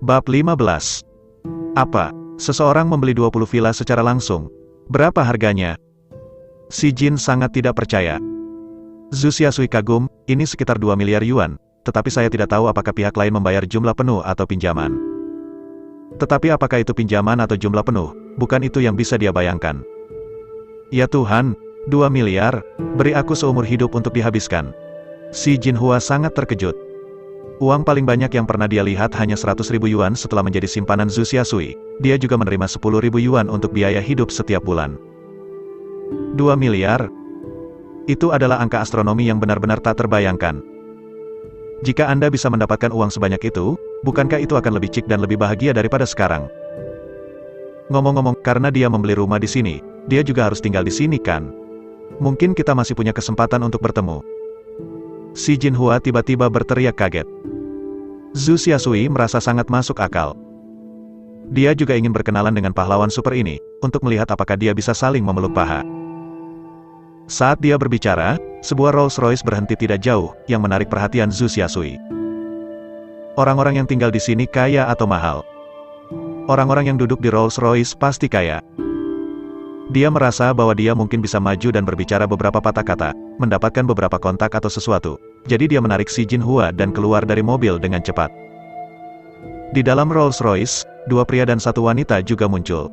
Bab 15. Apa? Seseorang membeli 20 villa secara langsung. Berapa harganya? Si Jin sangat tidak percaya. Zhu Xiasui kagum, ini sekitar 2 miliar yuan, tetapi saya tidak tahu apakah pihak lain membayar jumlah penuh atau pinjaman. Tetapi apakah itu pinjaman atau jumlah penuh, bukan itu yang bisa dia bayangkan. Ya Tuhan, 2 miliar, beri aku seumur hidup untuk dihabiskan. Si Jinhua sangat terkejut. Uang paling banyak yang pernah dia lihat hanya 100.000 yuan setelah menjadi simpanan Zhu Xiasui. Dia juga menerima 10.000 yuan untuk biaya hidup setiap bulan. 2 miliar? Itu adalah angka astronomi yang benar-benar tak terbayangkan. Jika Anda bisa mendapatkan uang sebanyak itu, bukankah itu akan lebih cik dan lebih bahagia daripada sekarang? Ngomong-ngomong, karena dia membeli rumah di sini, dia juga harus tinggal di sini kan? Mungkin kita masih punya kesempatan untuk bertemu. Si Jinhua tiba-tiba berteriak kaget. Zhu Xiasui merasa sangat masuk akal. Dia juga ingin berkenalan dengan pahlawan super ini, untuk melihat apakah dia bisa saling memeluk paha. Saat dia berbicara, sebuah Rolls-Royce berhenti tidak jauh, yang menarik perhatian Zhu Xiasui. Orang-orang yang tinggal di sini kaya atau mahal? Orang-orang yang duduk di Rolls-Royce pasti kaya. Dia merasa bahwa dia mungkin bisa maju dan berbicara beberapa patah kata, mendapatkan beberapa kontak atau sesuatu. Jadi dia menarik si Jinhua dan keluar dari mobil dengan cepat. Di dalam Rolls-Royce, 2 pria dan 1 wanita juga muncul.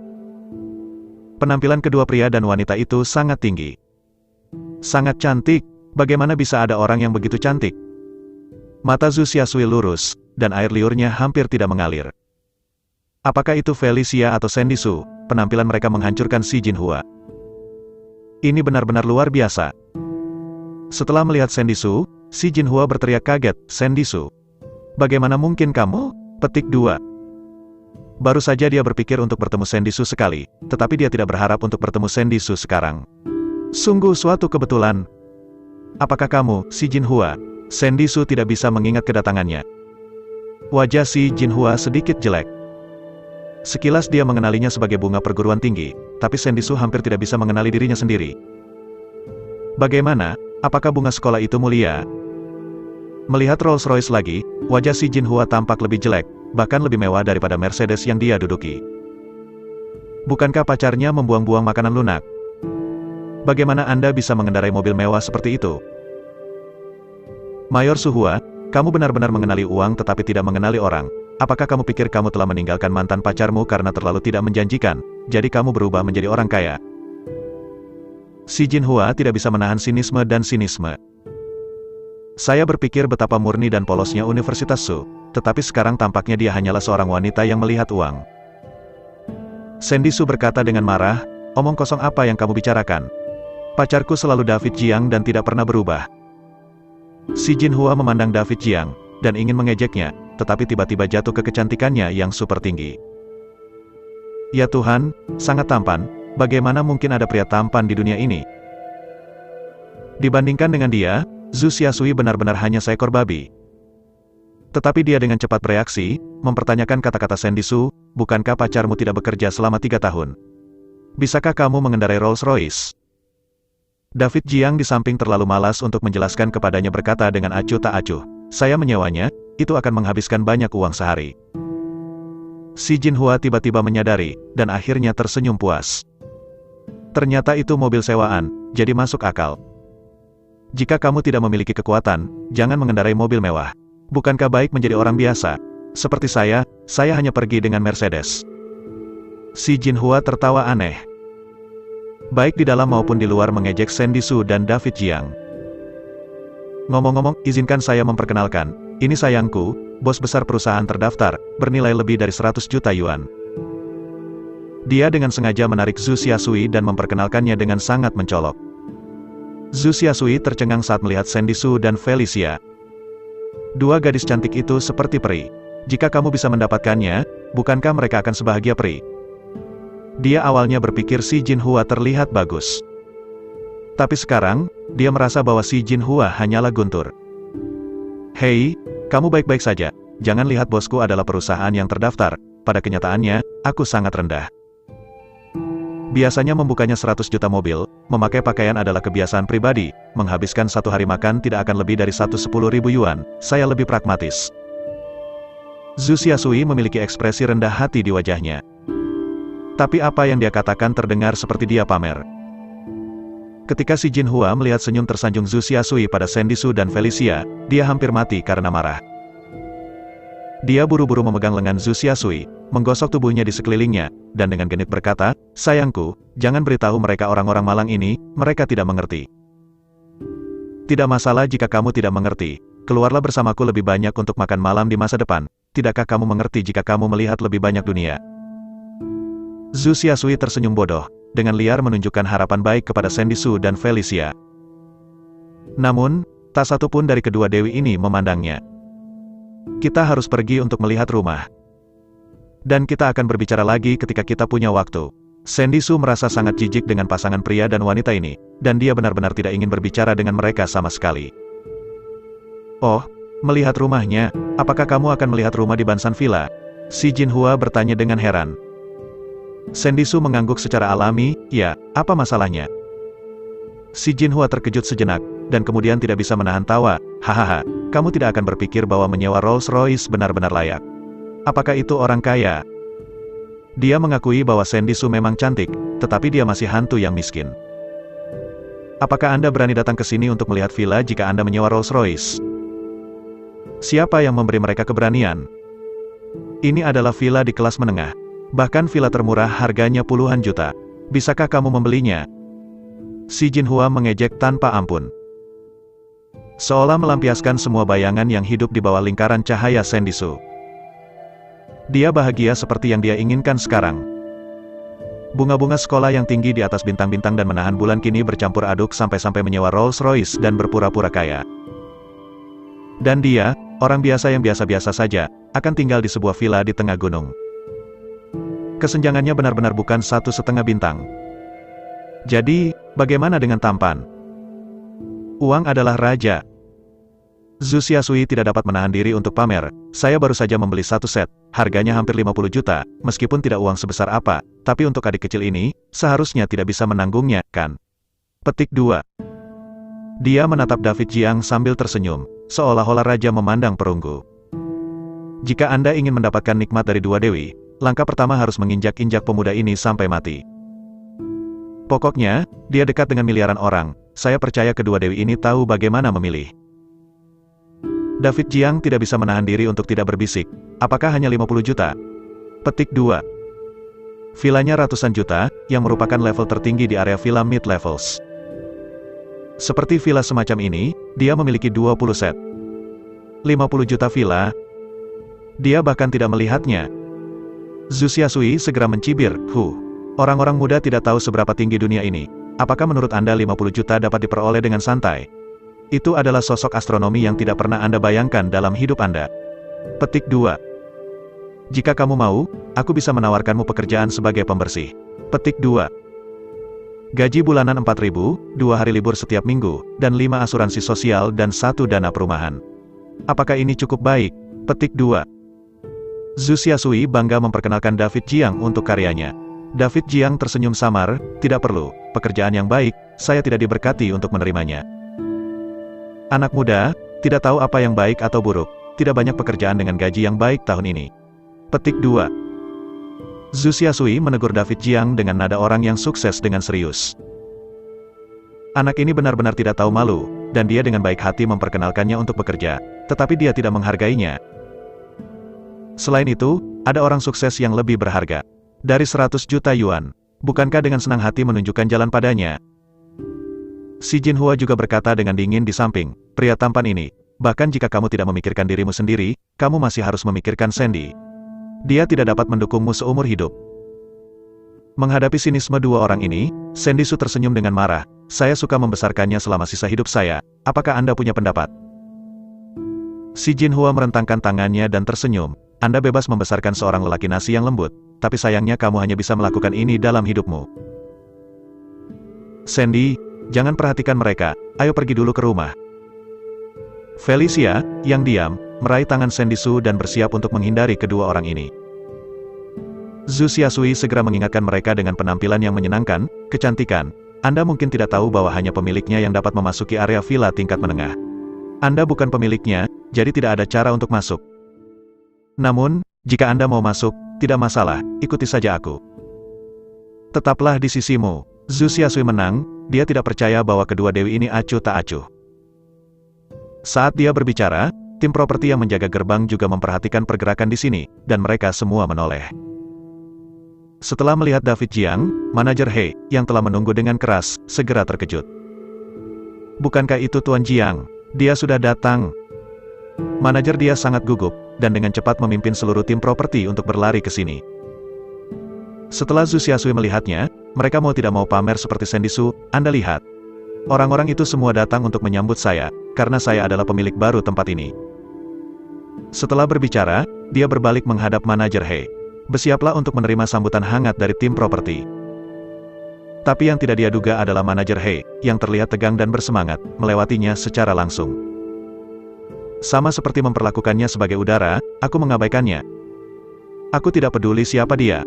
Penampilan kedua pria dan wanita itu sangat tinggi. Sangat cantik, bagaimana bisa ada orang yang begitu cantik? Mata Zhu Xiasui lurus, dan air liurnya hampir tidak mengalir. Apakah itu Felicia atau Sandy Su? Penampilan mereka menghancurkan si Jinhua. Ini benar-benar luar biasa. Setelah melihat Sandy Su, si Jinhua berteriak kaget, Sandy Su. Bagaimana mungkin kamu? Petik 2. Baru saja dia berpikir untuk bertemu Sandy Su sekali, tetapi dia tidak berharap untuk bertemu Sandy Su sekarang. Sungguh suatu kebetulan. Apakah kamu, si Jinhua? Sandy Su tidak bisa mengingat kedatangannya. Wajah si Jinhua sedikit jelek. Sekilas dia mengenalinya sebagai bunga perguruan tinggi, tapi Sandy Su hampir tidak bisa mengenali dirinya sendiri. Bagaimana? Apakah bunga sekolah itu mulia? Melihat Rolls-Royce lagi, wajah si Jinhua tampak lebih jelek, bahkan lebih mewah daripada Mercedes yang dia duduki. Bukankah pacarnya membuang-buang makanan lunak? Bagaimana Anda bisa mengendarai mobil mewah seperti itu? Mayor Suhua, kamu benar-benar mengenali uang tetapi tidak mengenali orang. Apakah kamu pikir kamu telah meninggalkan mantan pacarmu karena terlalu tidak menjanjikan, jadi kamu berubah menjadi orang kaya? Si Jinhua tidak bisa menahan sinisme dan sinisme. Saya berpikir betapa murni dan polosnya Universitas Su, tetapi sekarang tampaknya dia hanyalah seorang wanita yang melihat uang. Sandy Su berkata dengan marah, omong kosong apa yang kamu bicarakan? Pacarku selalu David Jiang dan tidak pernah berubah. Si Jinhua memandang David Jiang, dan ingin mengejeknya, tetapi tiba-tiba jatuh ke kecantikannya yang super tinggi. Ya Tuhan, sangat tampan, bagaimana mungkin ada pria tampan di dunia ini? Dibandingkan dengan dia, Zhu Xiasui benar-benar hanya seekor babi. Tetapi dia dengan cepat bereaksi, mempertanyakan kata-kata Sandy Su, bukankah pacarmu tidak bekerja selama 3 tahun? Bisakah kamu mengendarai Rolls-Royce? David Jiang di samping terlalu malas untuk menjelaskan kepadanya berkata dengan acuh tak acuh, saya menyewanya, itu akan menghabiskan banyak uang sehari. Si Jinhua tiba-tiba menyadari, dan akhirnya tersenyum puas. Ternyata itu mobil sewaan, jadi masuk akal. Jika kamu tidak memiliki kekuatan, jangan mengendarai mobil mewah. Bukankah baik menjadi orang biasa? Seperti saya hanya pergi dengan Mercedes. Si Jinhua tertawa aneh. Baik di dalam maupun di luar mengejek Sandy Su dan David Jiang. Ngomong-ngomong, izinkan saya memperkenalkan, ini sayangku, bos besar perusahaan terdaftar, bernilai lebih dari 100 juta yuan. Dia dengan sengaja menarik Zhu Xiasui dan memperkenalkannya dengan sangat mencolok. Zhu Xiasui tercengang saat melihat Sandy Su dan Felicia. 2 gadis cantik itu seperti peri. Jika kamu bisa mendapatkannya, bukankah mereka akan sebahagia peri? Dia awalnya berpikir si Jinhua terlihat bagus. Tapi sekarang, dia merasa bahwa si Jinhua hanyalah guntur. Hei, kamu baik-baik saja, jangan lihat bosku adalah perusahaan yang terdaftar, pada kenyataannya, aku sangat rendah. Biasanya membukanya 100 juta mobil, memakai pakaian adalah kebiasaan pribadi, menghabiskan 1 hari makan tidak akan lebih dari 110.000 yuan, saya lebih pragmatis. Zhu Xiasui memiliki ekspresi rendah hati di wajahnya. Tapi apa yang dia katakan terdengar seperti dia pamer. Ketika si Jinhua melihat senyum tersanjung Zhu Xiasui pada Sandy Su dan Felicia, dia hampir mati karena marah. Dia buru-buru memegang lengan Zhu Xiasui, menggosok tubuhnya di sekelilingnya, dan dengan genit berkata, "Sayangku, jangan beritahu mereka orang-orang malang ini, mereka tidak mengerti." "Tidak masalah jika kamu tidak mengerti. Keluarlah bersamaku lebih banyak untuk makan malam di masa depan. Tidakkah kamu mengerti jika kamu melihat lebih banyak dunia?" Zhu Xiasui tersenyum bodoh, dengan liar menunjukkan harapan baik kepada Sandy Su dan Felicia. Namun, tak satu pun dari kedua dewi ini memandangnya. "Kita harus pergi untuk melihat rumah. Dan kita akan berbicara lagi ketika kita punya waktu." Sandy Su merasa sangat jijik dengan pasangan pria dan wanita ini, dan dia benar-benar tidak ingin berbicara dengan mereka sama sekali. "Oh, melihat rumahnya, apakah kamu akan melihat rumah di Bansan Villa?" Si Jinhua bertanya dengan heran. Sandy Su mengangguk secara alami, "Ya, apa masalahnya?" Si Jinhua terkejut sejenak, dan kemudian tidak bisa menahan tawa. "Hahaha, kamu tidak akan berpikir bahwa menyewa Rolls-Royce benar-benar layak. Apakah itu orang kaya?" Dia mengakui bahwa Sandy Su memang cantik, tetapi dia masih hantu yang miskin. "Apakah Anda berani datang ke sini untuk melihat villa jika Anda menyewa Rolls-Royce?" Siapa yang memberi mereka keberanian? Ini adalah villa di kelas menengah. Bahkan villa termurah harganya puluhan juta. Bisakah kamu membelinya? Si Jinhua mengejek tanpa ampun. Seolah melampiaskan semua bayangan yang hidup di bawah lingkaran cahaya Sandy Su. Dia bahagia seperti yang dia inginkan sekarang. Bunga-bunga sekolah yang tinggi di atas bintang-bintang dan menahan bulan kini bercampur aduk sampai-sampai menyewa Rolls-Royce dan berpura-pura kaya. Dan dia, orang biasa yang biasa-biasa saja, akan tinggal di sebuah villa di tengah gunung. Kesenjangannya benar-benar bukan 1,5 bintang. Jadi, bagaimana dengan tampan? Uang adalah raja. Zhu Xiasui tidak dapat menahan diri untuk pamer. "Saya baru saja membeli satu set, harganya hampir 50 juta, meskipun tidak uang sebesar apa, tapi untuk adik kecil ini, seharusnya tidak bisa menanggungnya, kan?" Petik 2. Dia menatap David Jiang sambil tersenyum, seolah-olah raja memandang perunggu. Jika Anda ingin mendapatkan nikmat dari dua dewi, langkah pertama harus menginjak-injak pemuda ini sampai mati. Pokoknya, dia dekat dengan miliaran orang. Saya percaya kedua dewi ini tahu bagaimana memilih. David Jiang tidak bisa menahan diri untuk tidak berbisik. "Apakah hanya 50 juta? Petik 2. Villanya ratusan juta, yang merupakan level tertinggi di area villa mid-levels. Seperti villa semacam ini, dia memiliki 20 set. 50 juta villa? Dia bahkan tidak melihatnya." Zhu Xiasui segera mencibir, Orang-orang muda tidak tahu seberapa tinggi dunia ini. Apakah menurut Anda 50 juta dapat diperoleh dengan santai? Itu adalah sosok astronomi yang tidak pernah Anda bayangkan dalam hidup Anda." Petik 2. "Jika kamu mau, aku bisa menawarkanmu pekerjaan sebagai pembersih." Petik 2. "Gaji bulanan 4.000, 2 hari libur setiap minggu, dan 5 asuransi sosial dan 1 dana perumahan. Apakah ini cukup baik?" Petik 2. Zhu Xiasui bangga memperkenalkan David Jiang untuk karyanya. David Jiang tersenyum samar, "Tidak perlu, pekerjaan yang baik, saya tidak diberkati untuk menerimanya." Anak muda, tidak tahu apa yang baik atau buruk, tidak banyak pekerjaan dengan gaji yang baik tahun ini. Petik 2. Zhu Xiasui menegur David Jiang dengan nada orang yang sukses dengan serius. Anak ini benar-benar tidak tahu malu, dan dia dengan baik hati memperkenalkannya untuk bekerja, tetapi dia tidak menghargainya. Selain itu, ada orang sukses yang lebih berharga. Dari 100 juta yuan. Bukankah dengan senang hati menunjukkan jalan padanya? Si Jinhua juga berkata dengan dingin di samping, "Pria tampan ini, bahkan jika kamu tidak memikirkan dirimu sendiri, kamu masih harus memikirkan Sandy. Dia tidak dapat mendukungmu seumur hidup." Menghadapi sinisme dua orang ini, Sandy Su tersenyum dengan marah. "Saya suka membesarkannya selama sisa hidup saya, apakah Anda punya pendapat?" Si Jinhua merentangkan tangannya dan tersenyum. "Anda bebas membesarkan seorang lelaki nasi yang lembut, tapi sayangnya kamu hanya bisa melakukan ini dalam hidupmu. Sandy, jangan perhatikan mereka, ayo pergi dulu ke rumah." Felicia, yang diam, meraih tangan Sandy Su dan bersiap untuk menghindari kedua orang ini. Zhu Xiasui segera mengingatkan mereka dengan penampilan yang menyenangkan, "Kecantikan, Anda mungkin tidak tahu bahwa hanya pemiliknya yang dapat memasuki area villa tingkat menengah. Anda bukan pemiliknya, jadi tidak ada cara untuk masuk. Namun, jika Anda mau masuk, tidak masalah, ikuti saja aku. Tetaplah di sisimu. Zhu Xiasui menang, dia tidak percaya bahwa kedua dewi ini acuh tak acuh. Saat dia berbicara, tim properti yang menjaga gerbang juga memperhatikan pergerakan di sini, dan mereka semua menoleh. Setelah melihat David Jiang, manajer He, yang telah menunggu dengan keras, segera terkejut. Bukankah itu Tuan Jiang? Dia sudah datang. Manajer dia sangat gugup, dan dengan cepat memimpin seluruh tim properti untuk berlari ke sini. Setelah Zhu Xiasui melihatnya, mereka mau tidak mau pamer seperti Sandy Su, Anda lihat. Orang-orang itu semua datang untuk menyambut saya, karena saya adalah pemilik baru tempat ini. Setelah berbicara, dia berbalik menghadap manajer He. Bersiaplah untuk menerima sambutan hangat dari tim properti. Tapi yang tidak dia duga adalah manajer He, yang terlihat tegang dan bersemangat, melewatinya secara langsung. Sama seperti memperlakukannya sebagai udara, aku mengabaikannya. Aku tidak peduli siapa dia.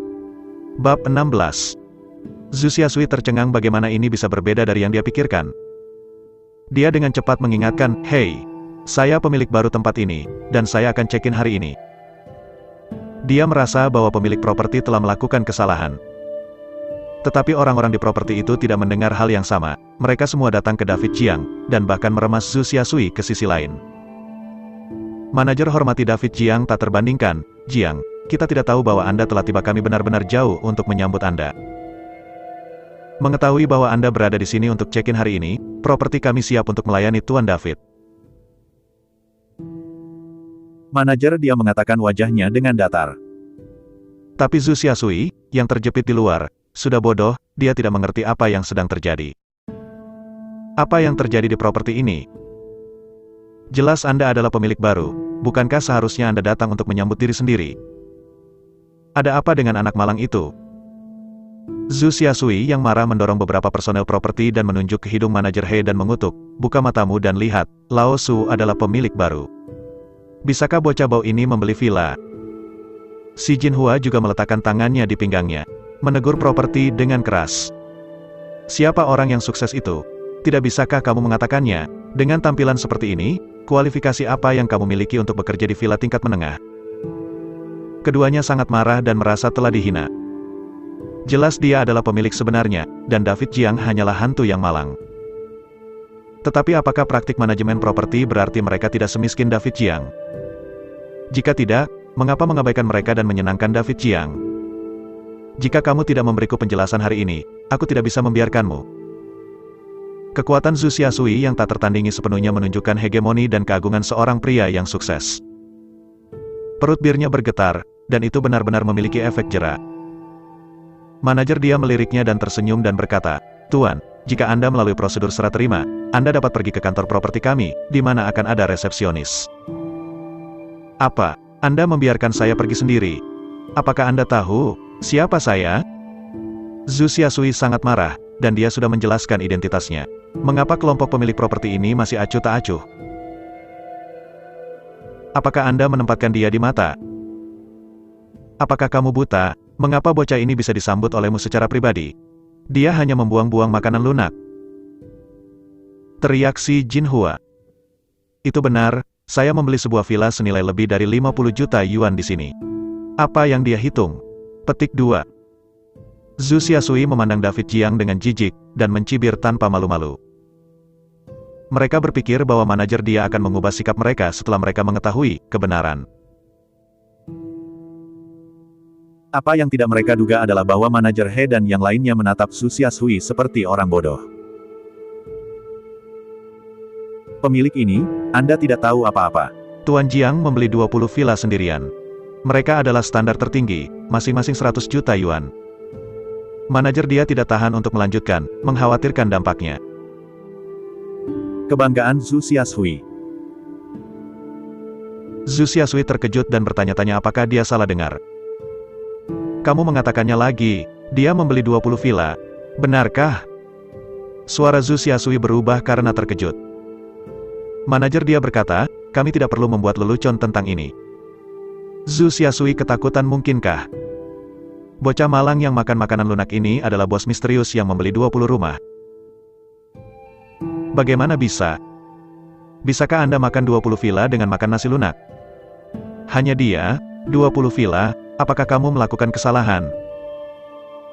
Bab 16. Zhu Xiasui tercengang bagaimana ini bisa berbeda dari yang dia pikirkan. Dia dengan cepat mengingatkan, "Hei, saya pemilik baru tempat ini, dan saya akan check-in hari ini." Dia merasa bahwa pemilik properti telah melakukan kesalahan. Tetapi orang-orang di properti itu tidak mendengar hal yang sama. Mereka semua datang ke David Jiang, dan bahkan meremas Zhu Xiasui ke sisi lain. Manajer hormati David Jiang tak terbandingkan. Jiang, kita tidak tahu bahwa Anda telah tiba, kami benar-benar jauh untuk menyambut Anda. Mengetahui bahwa Anda berada di sini untuk check-in hari ini, properti kami siap untuk melayani Tuan David. Manajer dia mengatakan wajahnya dengan datar. Tapi Zhu Xiasui, yang terjepit di luar, sudah bodoh, dia tidak mengerti apa yang sedang terjadi. Apa yang terjadi di properti ini? Jelas Anda adalah pemilik baru, bukankah seharusnya Anda datang untuk menyambut diri sendiri? Ada apa dengan anak malang itu? Zhu Xiasui yang marah mendorong beberapa personel properti dan menunjuk ke hidung manajer He dan mengutuk, "Buka matamu dan lihat, Lao Su adalah pemilik baru. Bisakah bocah bau ini membeli villa?" Si Jinhua juga meletakkan tangannya di pinggangnya, menegur properti dengan keras. "Siapa orang yang sukses itu? Tidak bisakah kamu mengatakannya? Dengan tampilan seperti ini, kualifikasi apa yang kamu miliki untuk bekerja di villa tingkat menengah?" Keduanya sangat marah dan merasa telah dihina. Jelas dia adalah pemilik sebenarnya, dan David Jiang hanyalah hantu yang malang. Tetapi apakah praktik manajemen properti berarti mereka tidak semiskin David Jiang? Jika tidak, mengapa mengabaikan mereka dan menyenangkan David Jiang? Jika kamu tidak memberiku penjelasan hari ini, aku tidak bisa membiarkanmu. Kekuatan Zhu Xiasui yang tak tertandingi sepenuhnya menunjukkan hegemoni dan keagungan seorang pria yang sukses. Perut birnya bergetar, dan itu benar-benar memiliki efek jera. Manajer dia meliriknya dan tersenyum dan berkata, "Tuan, jika Anda melalui prosedur serah terima, Anda dapat pergi ke kantor properti kami, di mana akan ada resepsionis." "Apa? Anda membiarkan saya pergi sendiri? Apakah Anda tahu siapa saya?" Zhu Xiasui sangat marah, dan dia sudah menjelaskan identitasnya. Mengapa kelompok pemilik properti ini masih acuh tak acuh? Apakah Anda menempatkan dia di mata? Apakah kamu buta? Mengapa bocah ini bisa disambut olehmu secara pribadi? Dia hanya membuang-buang makanan lunak. Teriak si Jinhua. "Itu benar, saya membeli sebuah villa senilai lebih dari 50 juta yuan di sini." "Apa yang dia hitung?" Petik 2. Zhu Xiasui memandang David Jiang dengan jijik, dan mencibir tanpa malu-malu. Mereka berpikir bahwa manajer dia akan mengubah sikap mereka setelah mereka mengetahui kebenaran. Apa yang tidak mereka duga adalah bahwa manajer He dan yang lainnya menatap Zhu Xiasui seperti orang bodoh. "Pemilik ini, Anda tidak tahu apa-apa." Tuan Jiang membeli 20 villa sendirian. Mereka adalah standar tertinggi, masing-masing 100 juta yuan. Manajer dia tidak tahan untuk melanjutkan, mengkhawatirkan dampaknya. Kebanggaan Zhu Xiasui. Zhu Xiasui terkejut dan bertanya-tanya apakah dia salah dengar. "Kamu mengatakannya lagi, dia membeli 20 villa. Benarkah?" Suara Zhu Xiasui berubah karena terkejut. Manajer dia berkata, "Kami tidak perlu membuat lelucon tentang ini." Zhu Xiasui ketakutan. Mungkinkah bocah malang yang makan makanan lunak ini adalah bos misterius yang membeli 20 rumah? Bagaimana bisa? Bisakah Anda makan 20 villa dengan makan nasi lunak? Hanya dia? 20 villa, apakah kamu melakukan kesalahan?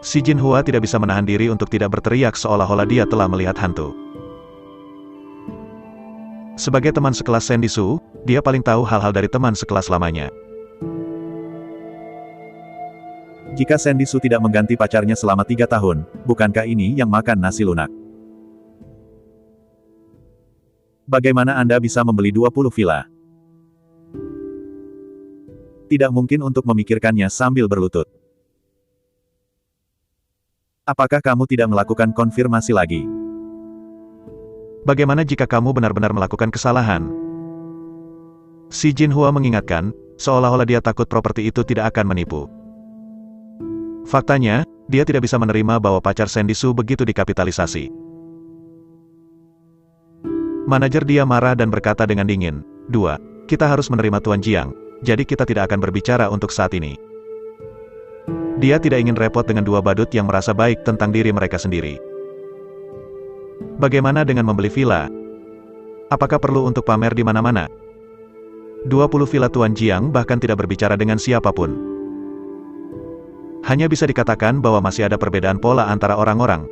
Si Jin Hua tidak bisa menahan diri untuk tidak berteriak seolah-olah dia telah melihat hantu. Sebagai teman sekelas Sandy Su, dia paling tahu hal-hal dari teman sekelas lamanya. Jika Sandy Su tidak mengganti pacarnya selama 3 tahun, bukankah ini yang makan nasi lunak? Bagaimana Anda bisa membeli 20 villa? Tidak mungkin untuk memikirkannya sambil berlutut. Apakah kamu tidak melakukan konfirmasi lagi? Bagaimana jika kamu benar-benar melakukan kesalahan? Si Jin Hua mengingatkan, seolah-olah dia takut properti itu tidak akan menipu. Faktanya, dia tidak bisa menerima bahwa pacar Sandy Su begitu dikapitalisasi. Manajer dia marah dan berkata dengan dingin, kita harus menerima Tuan Jiang, jadi kita tidak akan berbicara untuk saat ini. Dia tidak ingin repot dengan 2 badut yang merasa baik tentang diri mereka sendiri. Bagaimana dengan membeli villa? Apakah perlu untuk pamer di mana-mana? 20 villa Tuan Jiang bahkan tidak berbicara dengan siapapun. Hanya bisa dikatakan bahwa masih ada perbedaan pola antara orang-orang.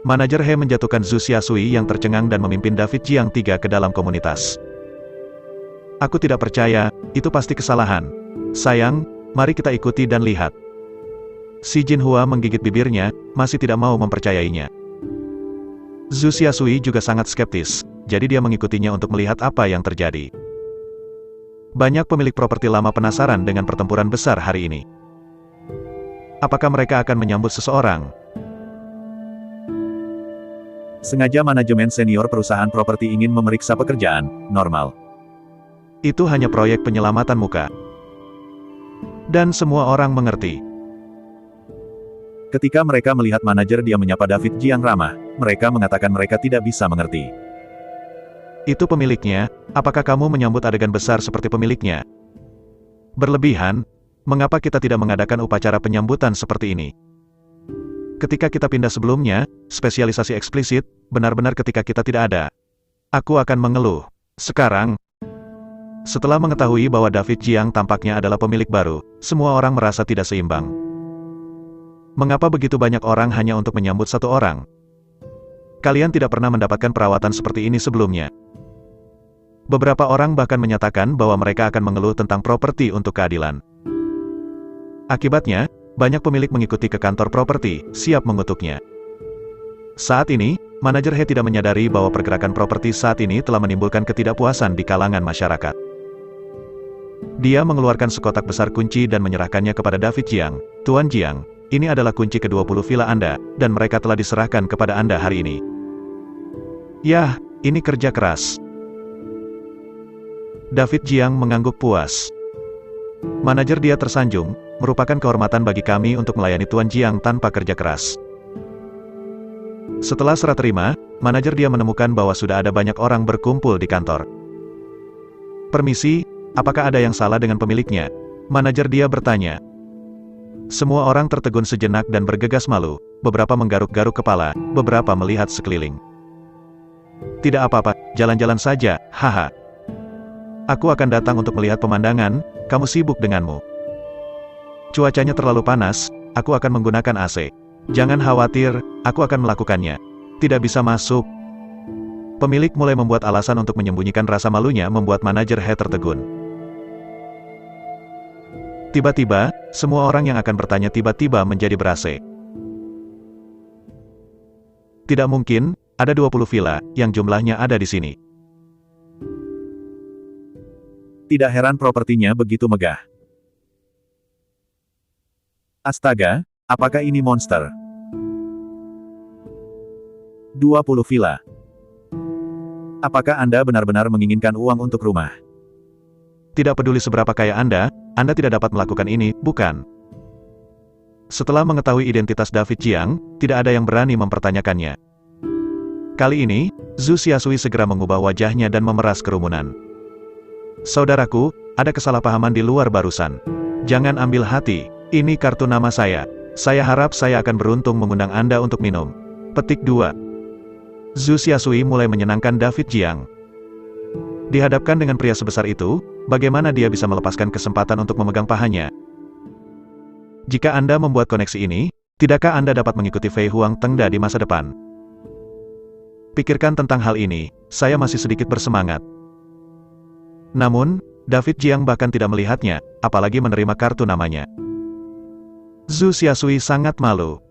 Manajer He menjatuhkan Zhu Xiashui yang tercengang dan memimpin David Jiang III ke dalam komunitas. Aku tidak percaya, itu pasti kesalahan. Sayang, mari kita ikuti dan lihat. Si Jin Hua menggigit bibirnya, masih tidak mau mempercayainya. Zhu Xiashui juga sangat skeptis, jadi dia mengikutinya untuk melihat apa yang terjadi. Banyak pemilik properti lama penasaran dengan pertempuran besar hari ini. Apakah mereka akan menyambut seseorang? Sengaja manajemen senior perusahaan properti ingin memeriksa pekerjaan, normal. Itu hanya proyek penyelamatan muka. Dan semua orang mengerti. Ketika mereka melihat manajer dia menyapa David Jiang ramah, mereka mengatakan mereka tidak bisa mengerti. Itu pemiliknya, apakah kamu menyambut adegan besar seperti pemiliknya? Berlebihan, mengapa kita tidak mengadakan upacara penyambutan seperti ini? Ketika kita pindah sebelumnya, spesialisasi eksplisit, benar-benar ketika kita tidak ada. Aku akan mengeluh. Sekarang, setelah mengetahui bahwa David Jiang tampaknya adalah pemilik baru, semua orang merasa tidak seimbang. Mengapa begitu banyak orang hanya untuk menyambut satu orang? Kalian tidak pernah mendapatkan perawatan seperti ini sebelumnya. Beberapa orang bahkan menyatakan bahwa mereka akan mengeluh tentang properti untuk keadilan. Akibatnya, banyak pemilik mengikuti ke kantor properti, siap mengutuknya. Saat ini, manajer He tidak menyadari bahwa pergerakan properti saat ini telah menimbulkan ketidakpuasan di kalangan masyarakat. Dia mengeluarkan sekotak besar kunci dan menyerahkannya kepada David Jiang. Tuan Jiang, ini adalah kunci ke-20 villa Anda, dan mereka telah diserahkan kepada Anda hari ini. Yah, ini kerja keras. David Jiang mengangguk puas. Manajer dia tersanjung, merupakan kehormatan bagi kami untuk melayani Tuan Jiang tanpa kerja keras. Setelah serah terima, manajer dia menemukan bahwa sudah ada banyak orang berkumpul di kantor. Permisi, apakah ada yang salah dengan pemiliknya? Manajer dia bertanya. Semua orang tertegun sejenak dan bergegas malu, beberapa menggaruk-garuk kepala, beberapa melihat sekeliling. Tidak apa-apa, jalan-jalan saja, haha. Aku akan datang untuk melihat pemandangan, kamu sibuk denganmu. Cuacanya terlalu panas, aku akan menggunakan AC. Jangan khawatir, aku akan melakukannya. Tidak bisa masuk. Pemilik mulai membuat alasan untuk menyembunyikan rasa malunya membuat manajer He tertegun. Tiba-tiba, semua orang yang akan bertanya tiba-tiba menjadi ber-AC. Tidak mungkin, ada 20 villa, yang jumlahnya ada di sini. Tidak heran propertinya begitu megah. Astaga, apakah ini monster? 20 villa. Apakah Anda benar-benar menginginkan uang untuk rumah? Tidak peduli seberapa kaya Anda tidak dapat melakukan ini, bukan? Setelah mengetahui identitas David Jiang, tidak ada yang berani mempertanyakannya. Kali ini, Zhu Xiashui segera mengubah wajahnya dan memeras kerumunan. Saudaraku, ada kesalahpahaman di luar barusan. Jangan ambil hati, ini kartu nama saya. Saya harap saya akan beruntung mengundang Anda untuk minum. Petik 2. Zhu Xiashui mulai menyenangkan David Jiang. Dihadapkan dengan pria sebesar itu, bagaimana dia bisa melepaskan kesempatan untuk memegang pahanya? Jika Anda membuat koneksi ini, tidakkah Anda dapat mengikuti Fei Huang Tengda di masa depan? Pikirkan tentang hal ini, saya masih sedikit bersemangat. Namun, David Jiang bahkan tidak melihatnya, apalagi menerima kartu namanya. Zhu Xiasui sangat malu.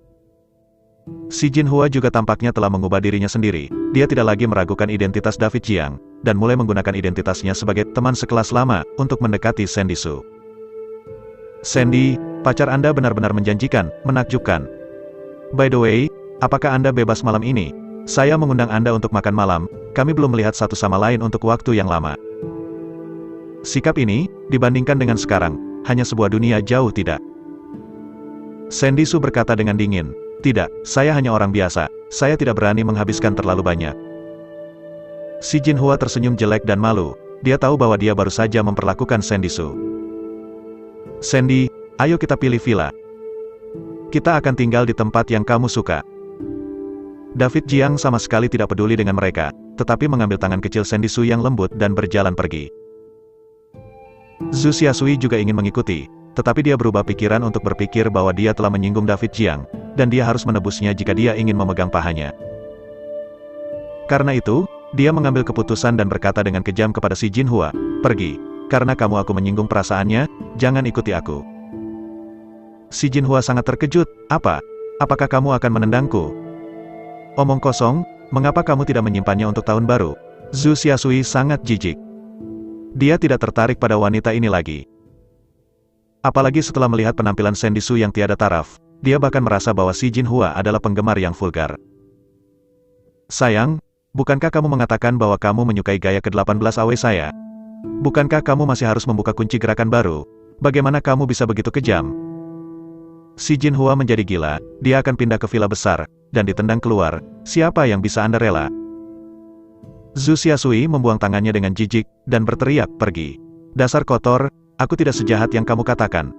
Si Jinhua juga tampaknya telah mengubah dirinya sendiri. Dia tidak lagi meragukan identitas David Jiang, dan mulai menggunakan identitasnya sebagai teman sekelas lama untuk mendekati Sandy Su. Sandy, pacar Anda benar-benar menjanjikan, menakjubkan. By the way, apakah Anda bebas malam ini? Saya mengundang Anda untuk makan malam, kami belum melihat satu sama lain untuk waktu yang lama. Sikap ini, dibandingkan dengan sekarang, hanya sebuah dunia jauh tidak. Sandy Su berkata dengan dingin, "Tidak, saya hanya orang biasa, saya tidak berani menghabiskan terlalu banyak." Si Jinhua tersenyum jelek dan malu, dia tahu bahwa dia baru saja memperlakukan Sandy Su. "Sandy, ayo kita pilih villa. Kita akan tinggal di tempat yang kamu suka." David Jiang sama sekali tidak peduli dengan mereka, tetapi mengambil tangan kecil Sandy Su yang lembut dan berjalan pergi. Zhu Xiasui juga ingin mengikuti, tetapi dia berubah pikiran untuk berpikir bahwa dia telah menyinggung David Jiang, dan dia harus menebusnya jika dia ingin memegang pahanya. Karena itu, dia mengambil keputusan dan berkata dengan kejam kepada si Jinhua, "Pergi, karena kamu aku menyinggung perasaannya, jangan ikuti aku." Si Jinhua sangat terkejut, "Apa? Apakah kamu akan menendangku?" "Omong kosong, mengapa kamu tidak menyimpannya untuk tahun baru?" Zhu Xiasui sangat jijik. Dia tidak tertarik pada wanita ini lagi. Apalagi setelah melihat penampilan Sandy Su yang tiada taraf, dia bahkan merasa bahwa si Jinhua adalah penggemar yang vulgar. "Sayang, bukankah kamu mengatakan bahwa kamu menyukai gaya ke-18 AW saya? Bukankah kamu masih harus membuka kunci gerakan baru? Bagaimana kamu bisa begitu kejam?" Si Jinhua menjadi gila, dia akan pindah ke villa besar, dan ditendang keluar. "Siapa yang bisa Anda rela?" Zhu Xiasui membuang tangannya dengan jijik, dan berteriak, "Pergi. Dasar kotor, aku tidak sejahat yang kamu katakan.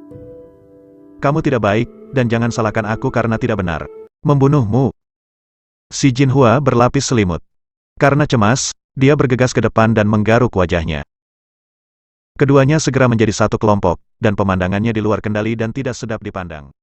Kamu tidak baik, dan jangan salahkan aku karena tidak benar. Membunuhmu." Si Jinhua berlapis selimut. Karena cemas, dia bergegas ke depan dan menggaruk wajahnya. Keduanya segera menjadi satu kelompok, dan pemandangannya di luar kendali dan tidak sedap dipandang.